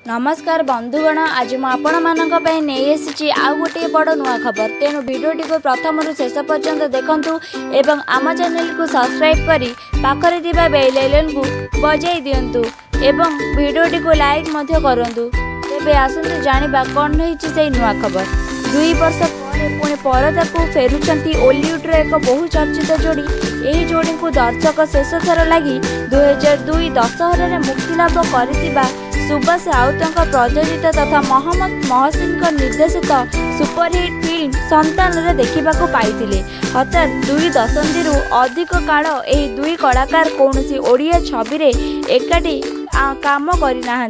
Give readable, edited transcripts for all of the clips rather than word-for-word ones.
नमस्कार बंधुगण, आज मुझे नहीं आसी आउ गोटे बड़ नुआ खबर। तेणु भिडियोटी को प्रथम शेष पर्यंत देखूँ एवं आम चैनल को सब्सक्राइब करी पाखरे थिबा बेल आइकन को बजाई दिंतु एवं भिडियोटी को लाइक करूँ। तेबे आसतु जानिबा कौन रही से नुआ खबर। 2 वर्ष पर पुणी परदा को फेरुंट ओलीउड एक बहु चर्चित जोड़ी। यही जोड़ी को दर्शक शेष थर लगी 2002 दशहरा में मुक्तिलाभ कर सुभाष राउत प्रयोजित तथा मोहम्मद महसिन निर्देशित सुपरहिट फिल्म संतान रे देखा पाई। हठात 2 दशंधि अधिक काल यह 2 कलाकार कौन ओडिया छवि रे एकाठी काम करना।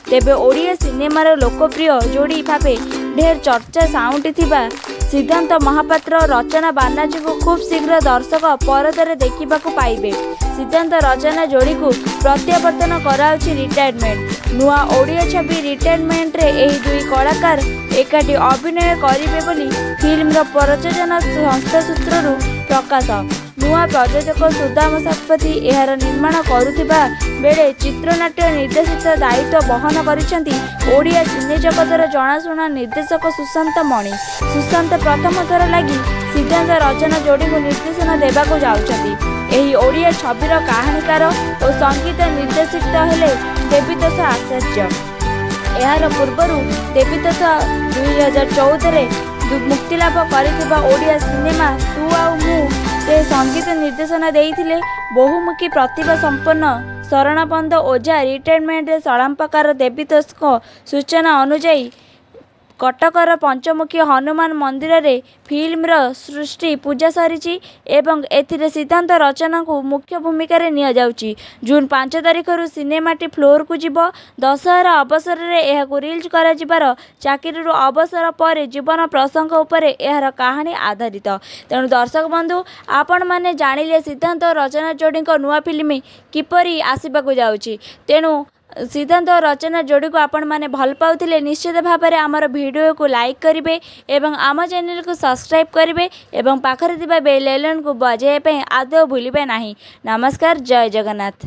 तेबे ओडिया सिनेमार लोकप्रिय जोड़ी भावे ढेर चर्चा साउंटी थिबा सिद्धांत महापात्र रचना बानार्जी को खूब शीघ्र दर्शक परदारे देखा पाइबे। सिद्धांत रचना जोड़ी को प्रत्यावर्तन कराउछि रिटायरमेंट। नुआ ओडिया छवि रिटायरमेंट रे एही 2 कलाकार एकाठी अभिनय करिवे बोली फिल्म प्रयोजन संस्था सूत्ररू प्रकाश। नुआ प्रयोजक सुदाम शतपथी एहार निर्माण करुथिबा बेले चित्रनाट्य निर्देशित दायित्व बहन करिसेंती ओडिया सिने जगतर जनाशुना निर्देशक सुशांत मणि। सुशांत प्रथम थर लगी सिद्धांत रचना जोड़ी को निर्देशन देवाक जाउछंती। एही ओडिया छविर कहानीकार और संगीत निर्देशित हेले देवीतोष आचार्य। यार पूर्वर देवीतोष 2014 मुक्तिलाभ कर ओडिया सिनेमा तू आउ मु से संगीत निर्देशन देइथिले। बहुमुखी प्रतिभा संपन्न शरणबंध ओझा रिटायरमेंट सलामपकार देवीतोष सूचना अनुଯାयी कटकर पंचमुखी हनुमान मंदिर रे फिल्मर सृष्टि पूजा सरी एवं एथिरे सिद्धांत रचना को मुख्य भूमिका रे निया जाउची। जून 5 तारिख रु सिनेमाटी फ्लोर को जीव। दशहरा अवसर रे एहा को रिलीज करा जिबार चाकरी रो अवसर पर जीवन प्रसंग उपरे एहार कहानी आधारित। तेणु दर्शक बंधु आपण माने जानिले सिद्धांत रचना जोड़ी को नुआ फिल्म किपरि आसीबाकू जाउची। तेणु सिद्धांत रचना जोड़ी को आपण माने भल पाउथिले निश्चित भाव में आमर वीडियो को लाइक करेंगे एवं आम चैनल को सब्सक्राइब करेंगे एवं पाखरे थिबा बेल आइकन को बजाइबा आदौ भूलिबे नहीं। नमस्कार, जय जगन्नाथ।